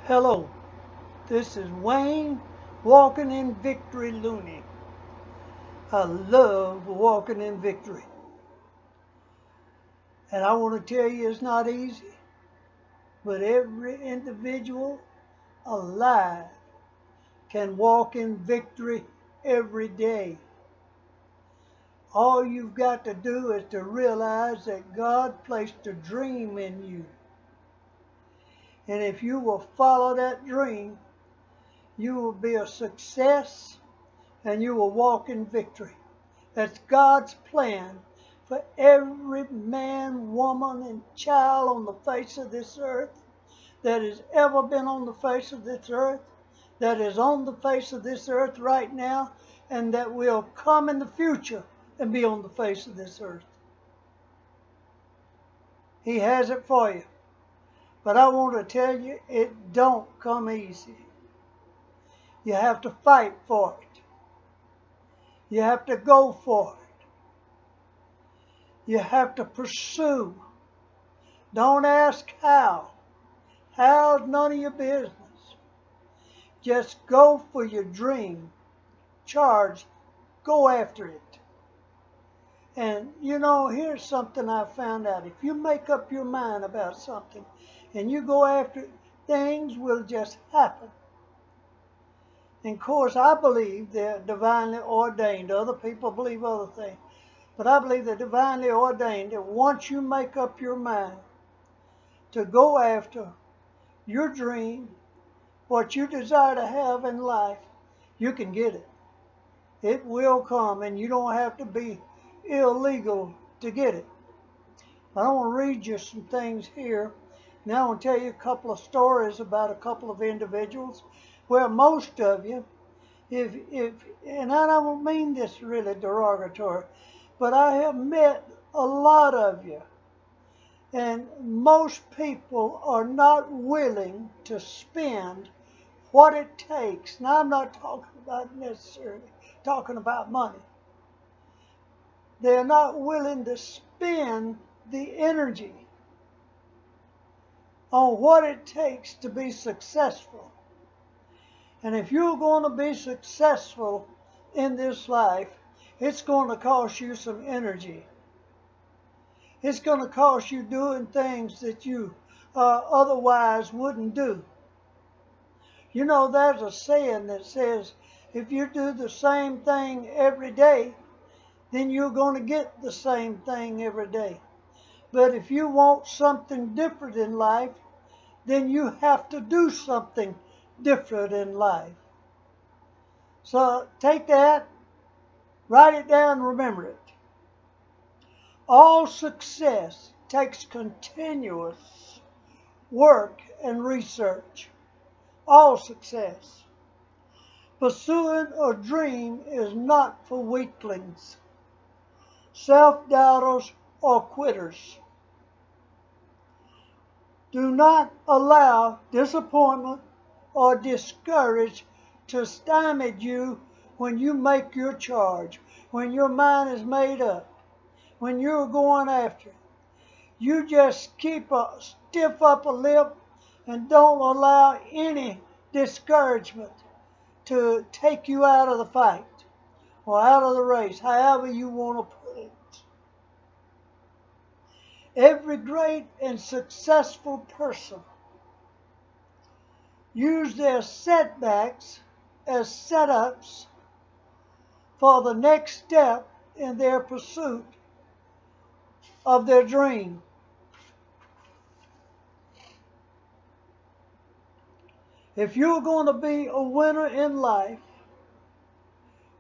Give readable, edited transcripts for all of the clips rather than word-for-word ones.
Hello, this is Wayne Walking in Victory Looney. I love walking in victory. And I want to tell you it's not easy, but every individual alive can walk in victory every day. All you've got to do is to realize that God placed a dream in you. And if you will follow that dream, you will be a success and you will walk in victory. That's God's plan for every man, woman, and child on the face of this earth that has ever been on the face of this earth, that is on the face of this earth right now, and that will come in the future and be on the face of this earth. He has it for you. But I want to tell you, it don't come easy. You have to fight for it. You have to go for it. You have to pursue. Don't ask how. How's none of your business. Just go for your dream. Charge. Go after it. And you know, here's something I found out. If you make up your mind about something and you go after it, things will just happen. And of course, I believe they're divinely ordained. Other people believe other things. But I believe they're divinely ordained that once you make up your mind to go after your dream, what you desire to have in life, you can get it. It will come, and you don't have to be illegal to get it. I want to read you some things here. Now I want to tell you a couple of stories about a couple of individuals where most of you, and I don't mean this really derogatory, but I have met a lot of you, and most people are not willing to spend what it takes. Now I'm not talking about necessarily talking about money. They're not willing to spend the energy on what it takes to be successful. And if you're going to be successful in this life, it's going to cost you some energy. It's going to cost you doing things that you otherwise wouldn't do. You know, there's a saying that says, if you do the same thing every day, then you're going to get the same thing every day. But if you want something different in life, then you have to do something different in life. So take that, write it down, remember it. All success takes continuous work and research. All success. Pursuing a dream is not for weaklings, self-doubters, or quitters. Do not allow disappointment or discouragement to stymie you when you make your charge, when your mind is made up, when you're going after it. You just keep a stiff upper lip and don't allow any discouragement to take you out of the fight or out of the race, however you want to put it. Every great and successful person use their setbacks as setups for the next step in their pursuit of their dream. If you're going to be a winner in life,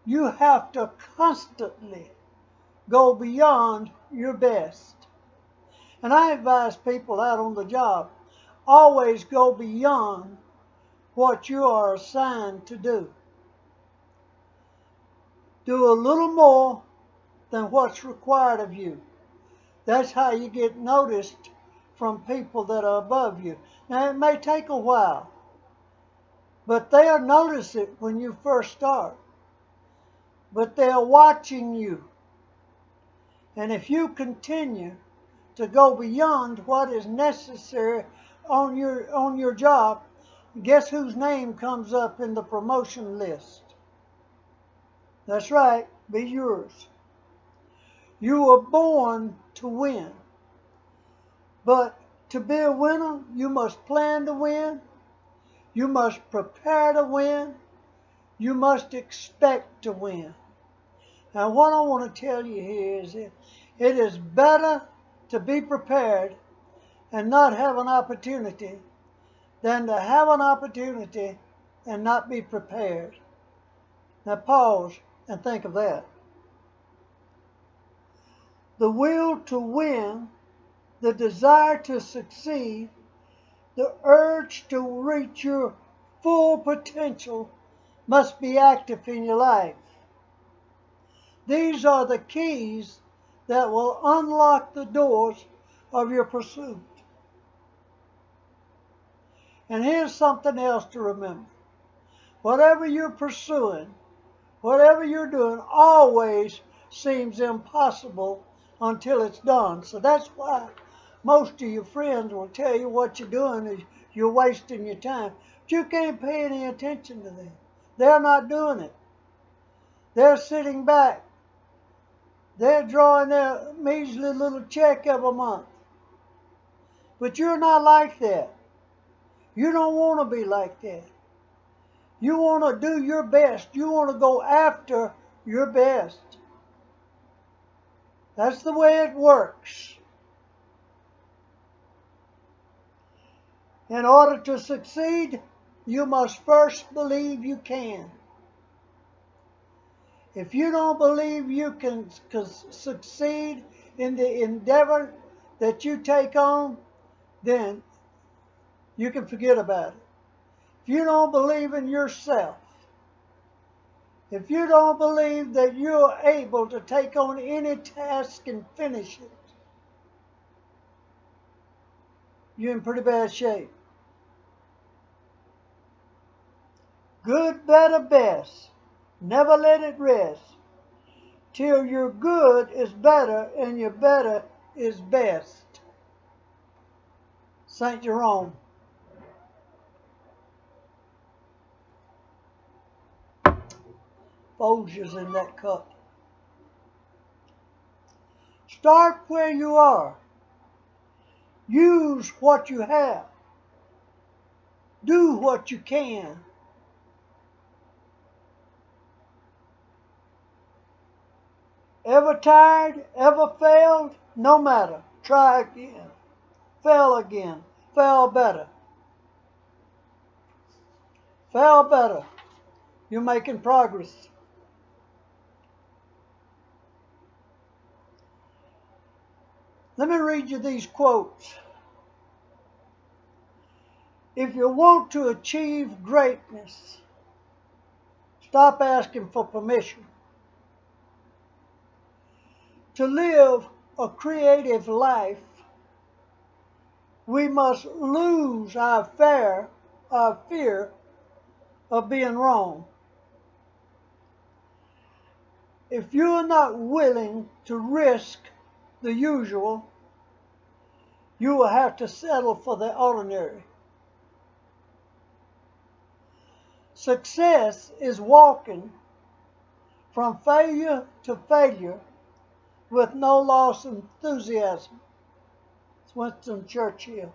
you have to constantly go beyond your best. And I advise people out on the job, always go beyond what you are assigned to do. Do a little more than what's required of you. That's how you get noticed from people that are above you. Now, it may take a while, but they'll notice it when you first start. But they're watching you. And if you continue to go beyond what is necessary on your job, guess whose name comes up in the promotion list? That's right, be yours. You were born to win. But to be a winner, you must plan to win. You must prepare to win. You must expect to win. Now, what I want to tell you here is it is better to be prepared and not have an opportunity than to have an opportunity and not be prepared. Now, pause and think of that. The will to win, the desire to succeed, the urge to reach your full potential must be active in your life. These are the keys that will unlock the doors of your pursuit. And here's something else to remember. Whatever you're pursuing, whatever you're doing, always seems impossible until it's done. So that's why most of your friends will tell you what you're doing is you're wasting your time. But you can't pay any attention to them. They're not doing it. They're sitting back. They're drawing their measly little check every month. But you're not like that. You don't want to be like that. You want to do your best. You want to go after your best. That's the way it works. In order to succeed, you must first believe you can. If you don't believe you can succeed in the endeavor that you take on, then you can forget about it. If you don't believe in yourself, if you don't believe that you're able to take on any task and finish it, you're in pretty bad shape. Good, better, best. Never let it rest till your good is better and your better is best. St. Jerome. Folgers in that cup. Start where you are. Use what you have. Do what you can. Ever tired? Ever failed? No matter. Try again. Fail again. Fail better. Fail better. You're making progress. Let me read you these quotes. If you want to achieve greatness, stop asking for permission. To live a creative life, we must lose our fear of being wrong. If you are not willing to risk the usual, you will have to settle for the ordinary. Success is walking from failure to failure with no loss of enthusiasm. It's Winston Churchill.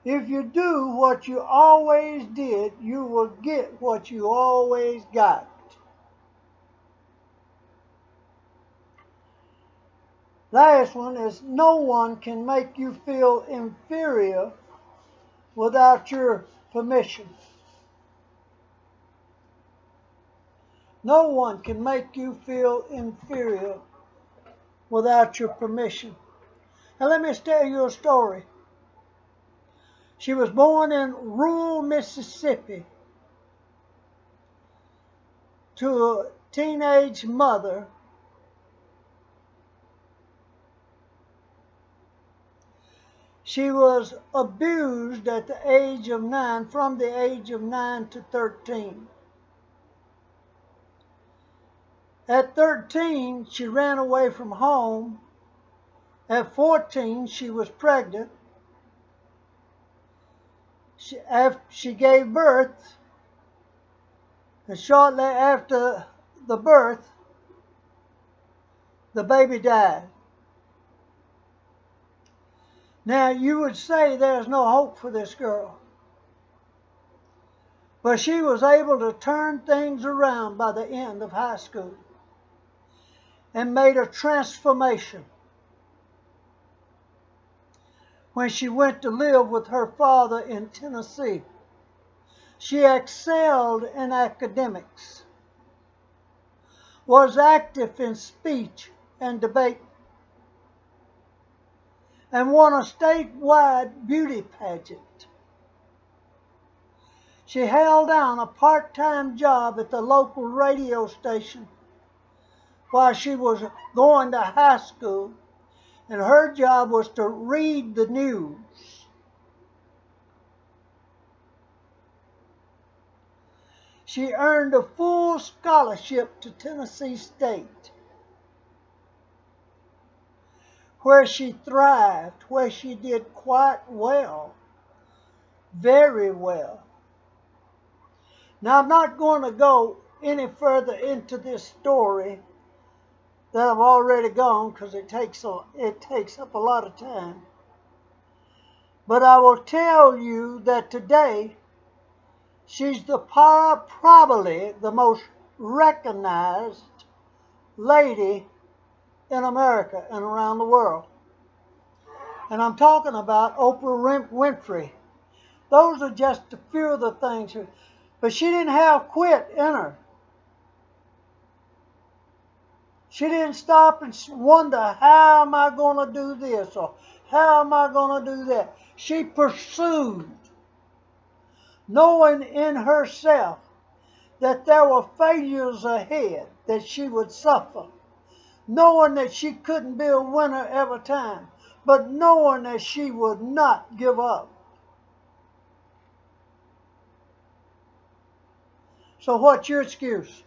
If you do what you always did, you will get what you always got. Last one is no one can make you feel inferior without your permission. No one can make you feel inferior without your permission. Now let me tell you a story. She was born in rural Mississippi to a teenage mother. She was abused at the age of 9, from the age of 9 to 13. At 13, she ran away from home. At 14, she was pregnant. After she gave birth, and shortly after the birth, the baby died. Now, you would say there's no hope for this girl. But she was able to turn things around by the end of high school and made a transformation when she went to live with her father in Tennessee. She excelled in academics, was active in speech and debate, and won a statewide beauty pageant. She held down a part-time job at the local radio station while she was going to high school, and her job was to read the news. She earned a full scholarship to Tennessee State, where she thrived, where she did quite well, very well. Now, I'm not going to go any further into this story that I've already gone because it takes up a lot of time. But I will tell you that today she's probably the most recognized lady in America and around the world. And I'm talking about Oprah Winfrey. Those are just a few of the things. But she didn't have quit in her. She didn't stop and wonder, how am I going to do this or how am I going to do that? She pursued, knowing in herself that there were failures ahead, that she would suffer, knowing that she couldn't be a winner every time, but knowing that she would not give up. So what's your excuse?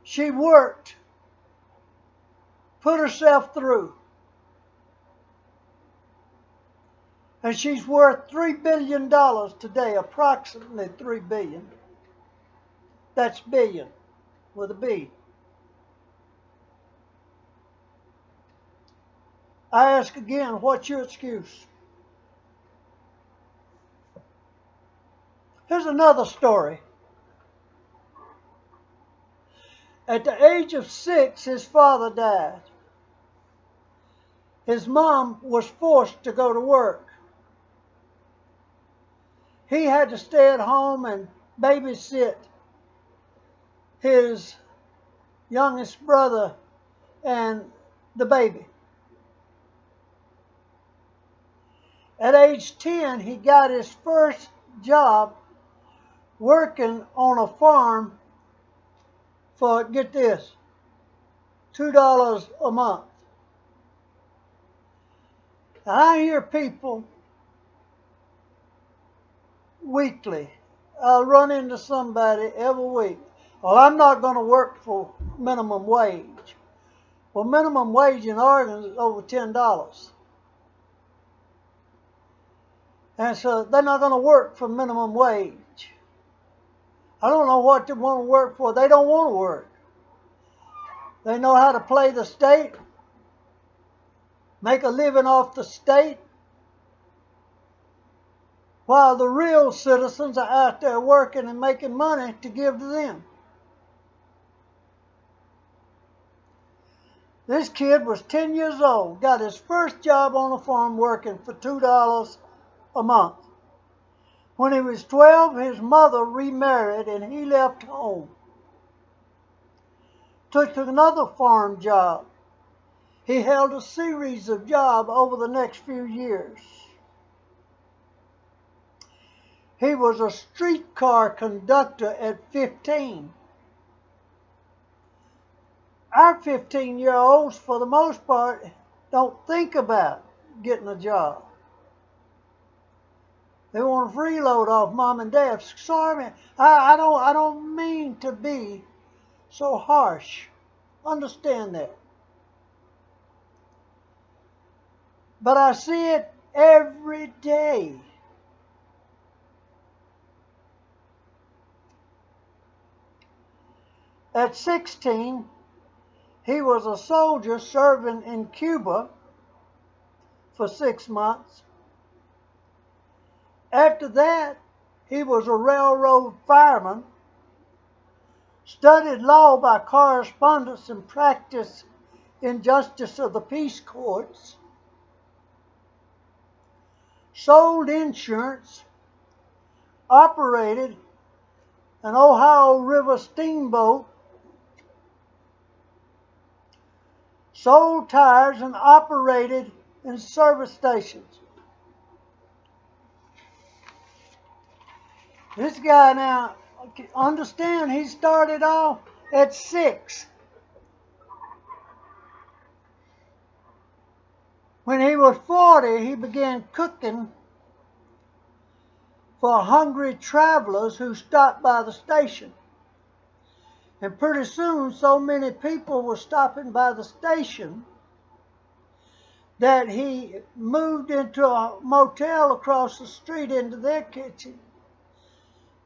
She worked, put herself through, and she's worth $3 billion today, approximately $3 billion. That's billion with a B. I ask again, what's your excuse? Here's another story. At the age of 6, his father died. His mom was forced to go to work. He had to stay at home and babysit his youngest brother and the baby. At age 10, he got his first job working on a farm for, get this, $2 a month. And I hear people weekly, I'll run into somebody every week, well, I'm not going to work for minimum wage. Well, minimum wage in Oregon is over $10. And so they're not going to work for minimum wage. I don't know what they want to work for. They don't want to work. They know how to play the state, make a living off the state, while the real citizens are out there working and making money to give to them. This kid was 10 years old, got his first job on a farm working for $2 a month. When he was 12, his mother remarried and he left home. Took another farm job. He held a series of jobs over the next few years. He was a streetcar conductor at 15. Our 15-year-olds, for the most part, don't think about getting a job. They want a freeload off mom and dad. Sorry, man. I don't mean to be so harsh. Understand that. But I see it every day. At 16, he was a soldier serving in Cuba for 6 months. After that, he was a railroad fireman, studied law by correspondence and practiced in justice of the peace courts, sold insurance, operated an Ohio River steamboat, sold tires, and operated in service stations. This guy now, understand, he started off at 6. When he was 40, he began cooking for hungry travelers who stopped by the station. And pretty soon, so many people were stopping by the station that he moved into a motel across the street into their kitchen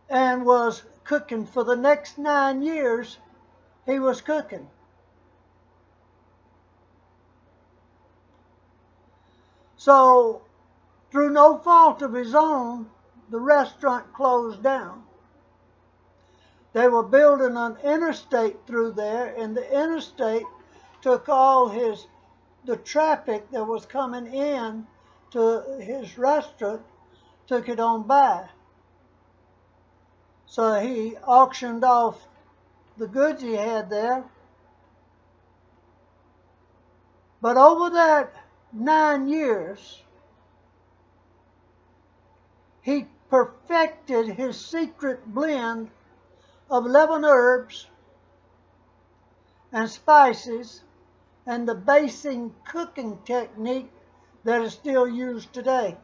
and was cooking for the next 9 years. He was cooking. So, through no fault of his own, the restaurant closed down. They were building an interstate through there, and the interstate took all the traffic that was coming in to his restaurant, took it on by. So he auctioned off the goods he had there. But over that 9 years, he perfected his secret blend of 11 herbs and spices and the basic cooking technique that is still used today.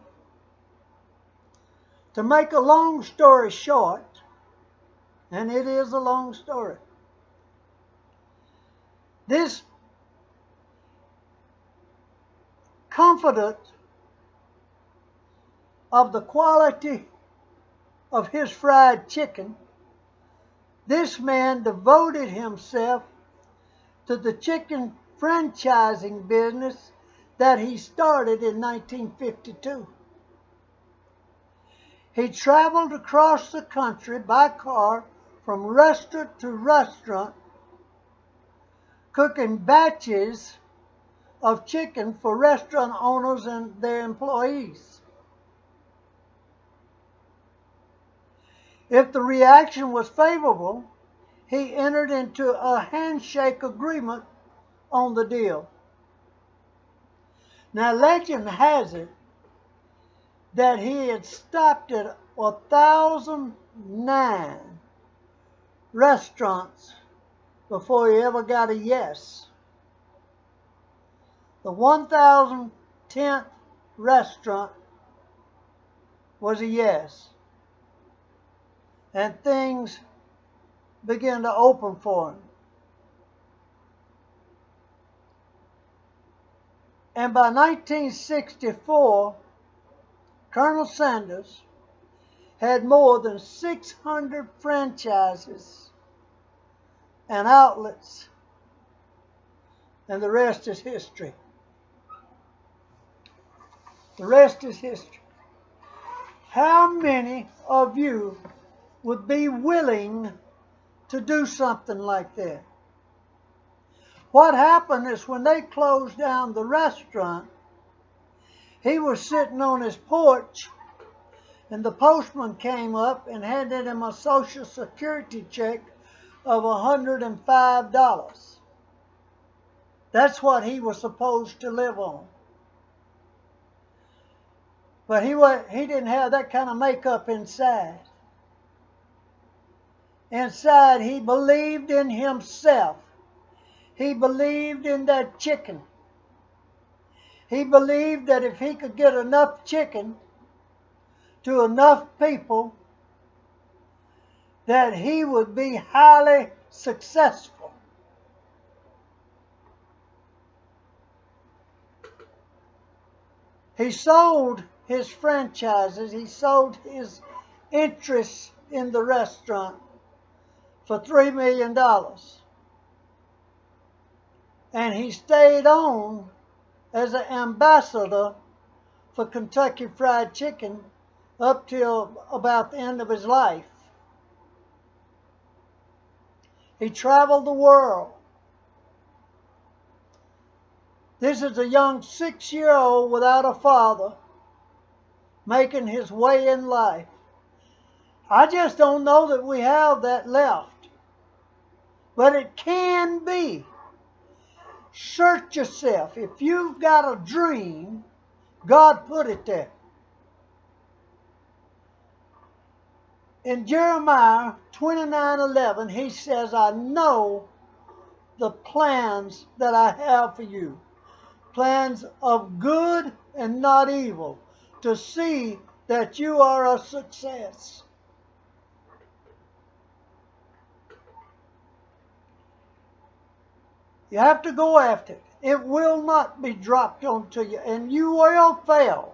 To make a long story short, and it is a long story, this confident of the quality of his fried chicken, this man devoted himself to the chicken franchising business that he started in 1952. He traveled across the country by car from restaurant to restaurant, cooking batches of chicken for restaurant owners and their employees. If the reaction was favorable, he entered into a handshake agreement on the deal. Now, legend has it that he had stopped at 1,009 restaurants before he ever got a yes. The 1,010th restaurant was a yes. And things began to open for him. And by 1964, Colonel Sanders had more than 600 franchises and outlets, and the rest is history. The rest is history. How many of you would be willing to do something like that? What happened is when they closed down the restaurant, he was sitting on his porch, and the postman came up and handed him a Social Security check of $105. That's what he was supposed to live on. But he didn't have that kind of makeup inside. Inside, he believed in himself. He believed in that chicken. He believed that if he could get enough chicken to enough people, that he would be highly successful. He sold his franchises, he sold his interests in the restaurant for $3 million. And he stayed on as an ambassador for Kentucky Fried Chicken up till about the end of his life. He traveled the world. This is a young 6-year-old without a father making his way in life. I just don't know that we have that left. But it can be. Search yourself. If you've got a dream, God put it there. In Jeremiah 29:11, he says, I know the plans that I have for you. Plans of good and not evil, to see that you are a success. You have to go after it. It will not be dropped onto you, and you will fail.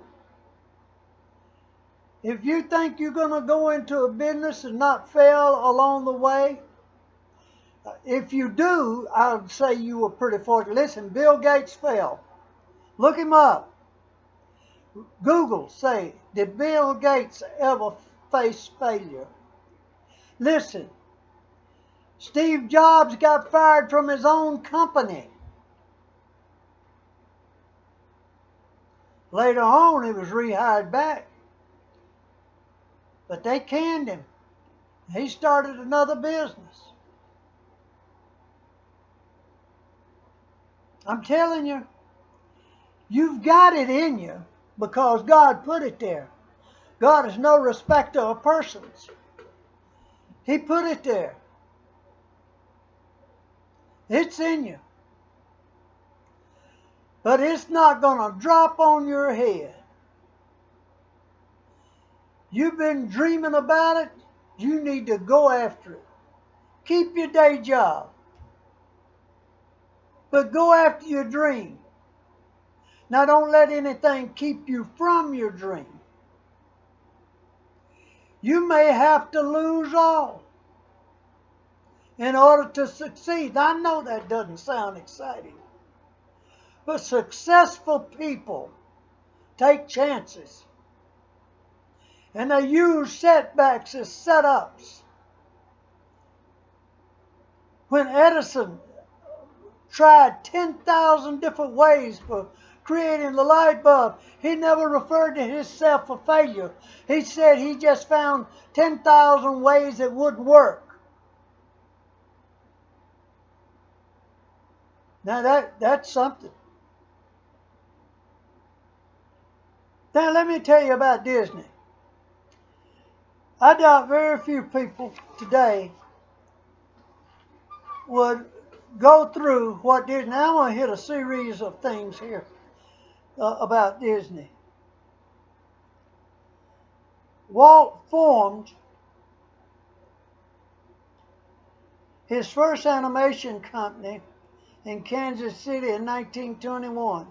If you think you're going to go into a business and not fail along the way, if you do, I would say you were pretty fortunate. Listen, Bill Gates failed. Look him up. Google, say, did Bill Gates ever face failure? Listen, Steve Jobs got fired from his own company. Later on, he was rehired back. But they canned him. He started another business. I'm telling you, you've got it in you because God put it there. God is no respecter of persons. He put it there. It's in you. But it's not going to drop on your head. You've been dreaming about it. You need to go after it. Keep your day job. But go after your dream. Now don't let anything keep you from your dream. You may have to lose all in order to succeed. I know that doesn't sound exciting. But successful people take chances. And they use setbacks as setups. When Edison tried 10,000 different ways for creating the light bulb, he never referred to himself a failure. He said he just found 10,000 ways it wouldn't work. Now that's something. Now let me tell you about Disney. I doubt very few people today would go through what Disney. I want to hit a series of things here about Disney. Walt formed his first animation company in Kansas City in 1921.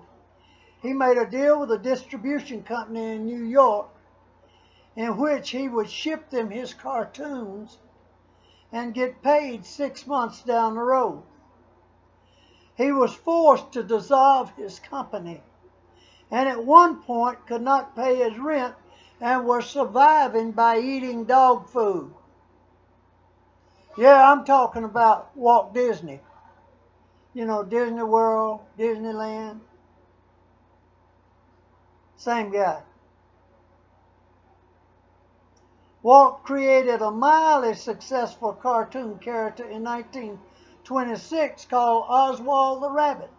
He made a deal with a distribution company in New York in which he would ship them his cartoons and get paid 6 months down the road. He was forced to dissolve his company and at one point could not pay his rent and was surviving by eating dog food. Yeah, I'm talking about Walt Disney. You know, Disney World, Disneyland. Same guy. Walt created a mildly successful cartoon character in 1926 called Oswald the Rabbit.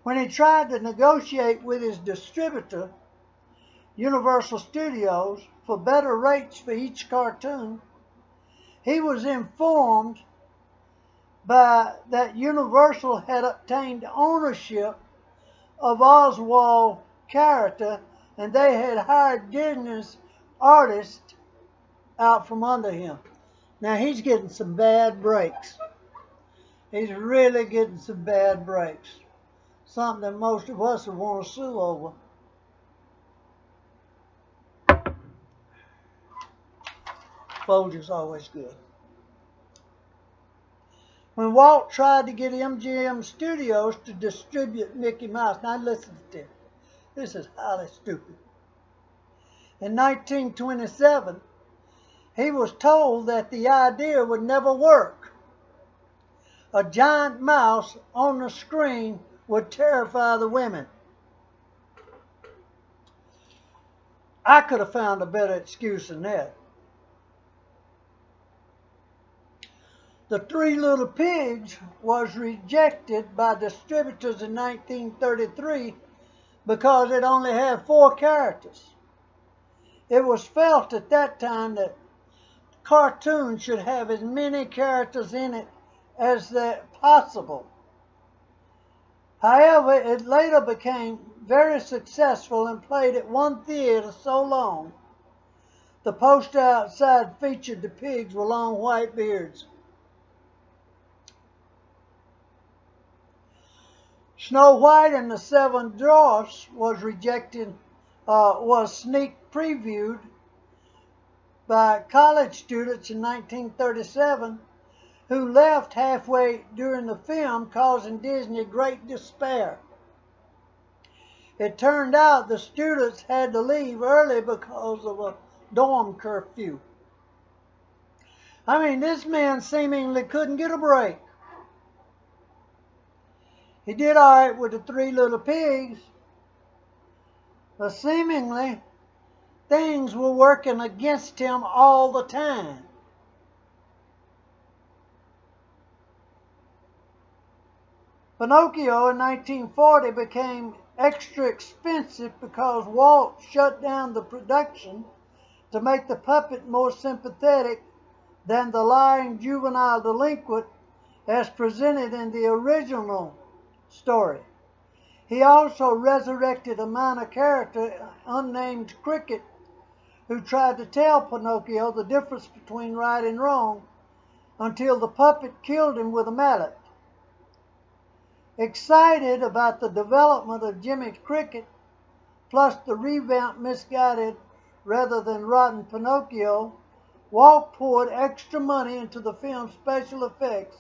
When he tried to negotiate with his distributor, Universal Studios, for better rates for each cartoon, he was informed that Universal had obtained ownership of Oswald's character and they had hired Disney's artist out from under him. Now he's getting some bad breaks. He's really getting some bad breaks. Something that most of us would want to sue over. Folger's always good. When Walt tried to get MGM Studios to distribute Mickey Mouse, now listen to this. This is highly stupid. In 1927, he was told that the idea would never work. A giant mouse on the screen would terrify the women. I could have found a better excuse than that. The Three Little Pigs was rejected by distributors in 1933 because it only had 4 characters. It was felt at that time that cartoons should have as many characters in it as possible. However, it later became very successful and played at one theater so long, the poster outside featured the pigs with long white beards. Snow White and the Seven Dwarfs was sneak previewed by college students in 1937 who left halfway during the film, causing Disney great despair. It turned out the students had to leave early because of a dorm curfew. I mean, this man seemingly couldn't get a break. He did all right with the Three Little Pigs, but seemingly things were working against him all the time. Pinocchio in 1940 became extra expensive because Walt shut down the production to make the puppet more sympathetic than the lying juvenile delinquent as presented in the original story. He also resurrected a minor character, unnamed Cricket, who tried to tell Pinocchio the difference between right and wrong until the puppet killed him with a mallet. Excited about the development of Jimmy Cricket, plus the revamped, misguided rather than rotten Pinocchio, Walt poured extra money into the film's special effects,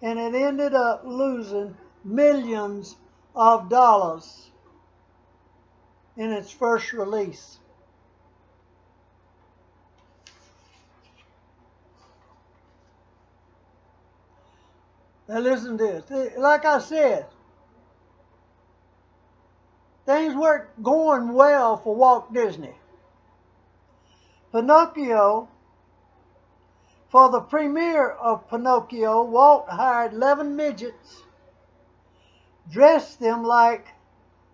and it ended up losing millions of dollars in its first release. Now listen to this. Like I said, things weren't going well for Walt Disney. Pinocchio, for the premiere of Pinocchio, Walt hired 11 midgets, dressed them like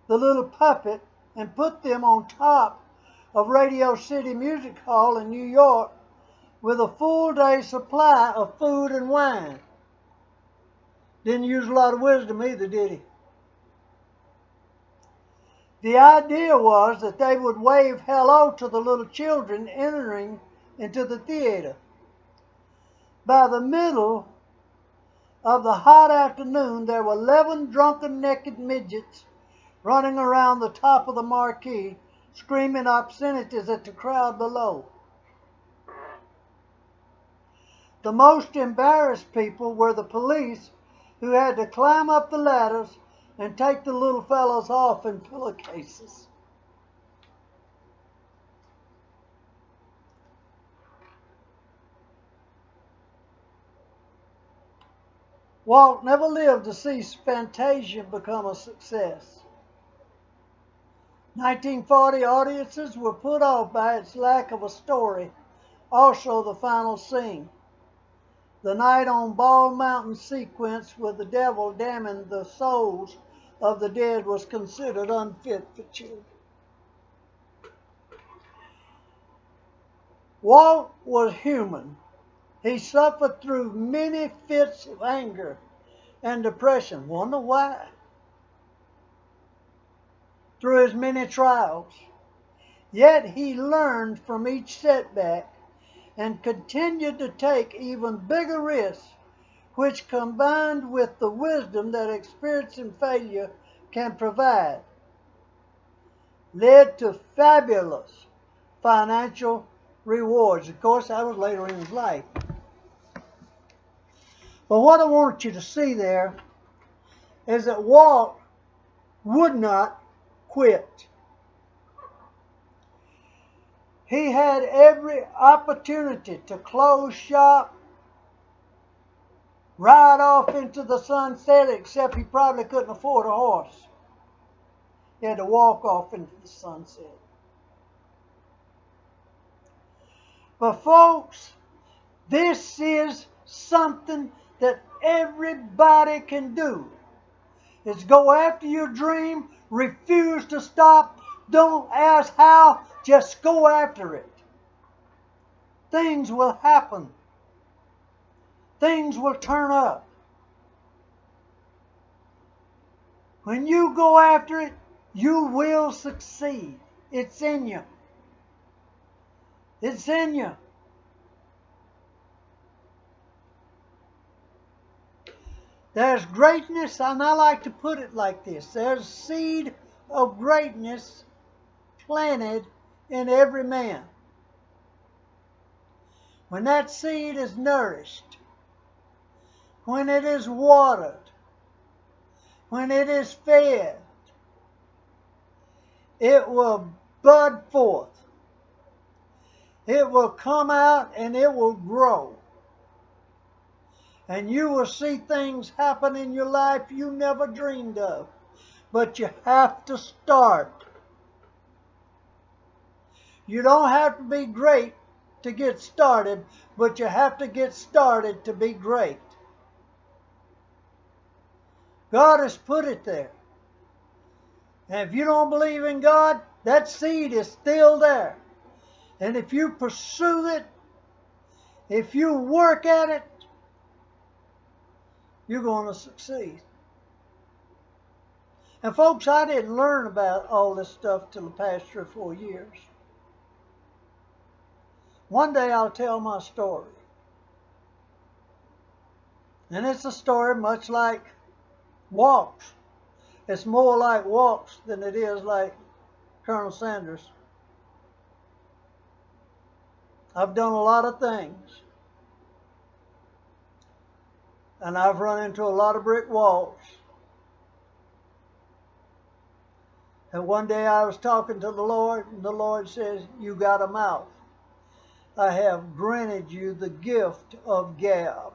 the little puppet, and put them on top of Radio City Music Hall in New York with a full day supply of food and wine. Didn't use a lot of wisdom either, did he? The idea was that they would wave hello to the little children entering into the theater. By the middle of the hot afternoon, there were 11 drunken naked midgets running around the top of the marquee, screaming obscenities at the crowd below. The most embarrassed people were the police, who had to climb up the ladders and take the little fellows off in pillowcases. Walt never lived to see Fantasia become a success. 1940 audiences were put off by its lack of a story, also the final scene. The night on Bald Mountain sequence with the devil damning the souls of the dead was considered unfit for children. Walt was human. He suffered through many fits of anger and depression. Wonder why? Through his many trials. Yet he learned from each setback and continued to take even bigger risks, which, combined with the wisdom that experience and failure can provide, led to fabulous financial rewards. Of course, that was later in his life. But what I want you to see there is that Walt would not quit. He had every opportunity to close shop, ride off into the sunset, except he probably couldn't afford a horse. He had to walk off into the sunset. But folks, this is something that everybody can do. It's go after your dream, refuse to stop, don't ask how, just go after it. Things will happen. Things will turn up. When you go after it, you will succeed. It's in you. It's in you. There's greatness, and I like to put it like this. There's a seed of greatness planted in every man. When that seed is nourished, when it is watered, when it is fed, it will bud forth. It will come out and it will grow. And you will see things happen in your life you never dreamed of. But you have to start. You don't have to be great to get started, but you have to get started to be great. God has put it there. And if you don't believe in God, that seed is still there. And if you pursue it, if you work at it, you're going to succeed. And folks, I didn't learn about all this stuff till the past 3 or 4 years. One day I'll tell my story. And it's a story much like Walt's. It's more like Walt's than it is like Colonel Sanders. I've done a lot of things. And I've run into a lot of brick walls. And one day I was talking to the Lord, and the Lord says, "You got a mouth. I have granted you the gift of gab."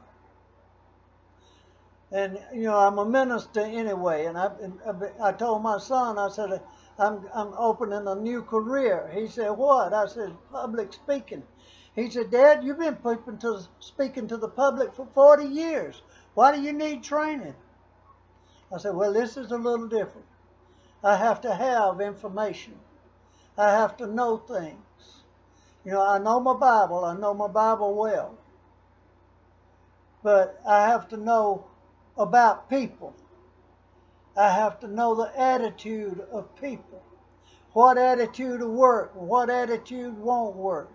And, you know, I'm a minister anyway. And I told my son, I said, I'm opening a new career. He said, "What?" I said, "Public speaking." He said, "Dad, you've been speaking to the public for 40 years. Why do you need training?" I said, "Well, this is a little different. I have to have information. I have to know things. You know, I know my Bible. I know my Bible well. But I have to know about people. I have to know the attitude of people. What attitude will work, what attitude won't work.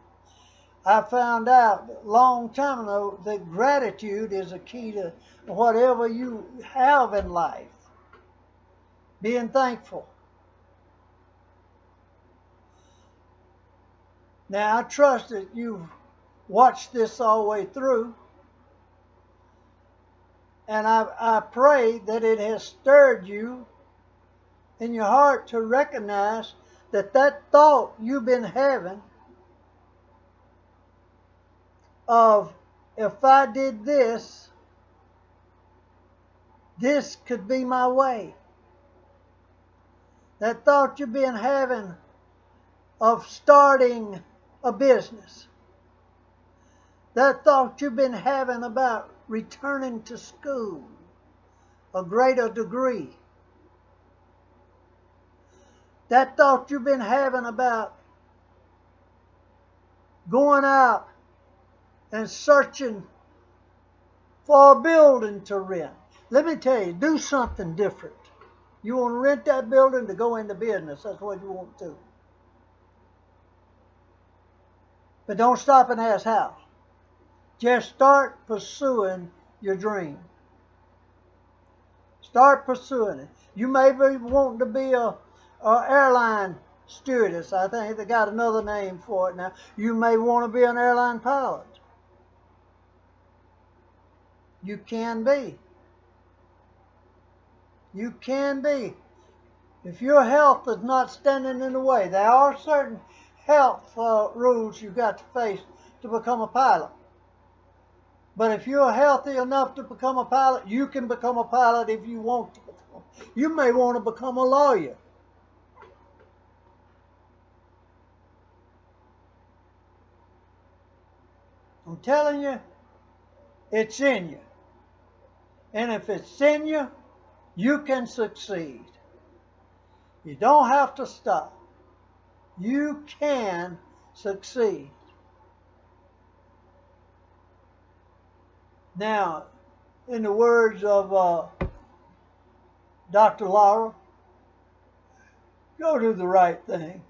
I found out a long time ago that gratitude is a key to whatever you have in life. Being thankful. Now, I trust that you've watched this all the way through. And I pray that it has stirred you in your heart to recognize that that thought you've been having of, if I did this, this could be my way. That thought you've been having of starting a business. That thought you've been having about returning to school, a greater degree. That thought you've been having about going out and searching for a building to rent. Let me tell you, do something different. You want to rent that building to go into business. That's what you want to do. But don't stop and ask how. Just start pursuing your dream. Start pursuing it. You may be wanting to be a airline stewardess. I think they got another name for it now. You may want to be an airline pilot. You can be. You can be. If your health is not standing in the way, there are certain health rules you've got to face to become a pilot. But if you're healthy enough to become a pilot, you can become a pilot if you want to become. You may want to become a lawyer. I'm telling you, it's in you. And if it's in you, you can succeed. You don't have to stop. You can succeed. Now, in the words of Dr. Laura, go do the right thing.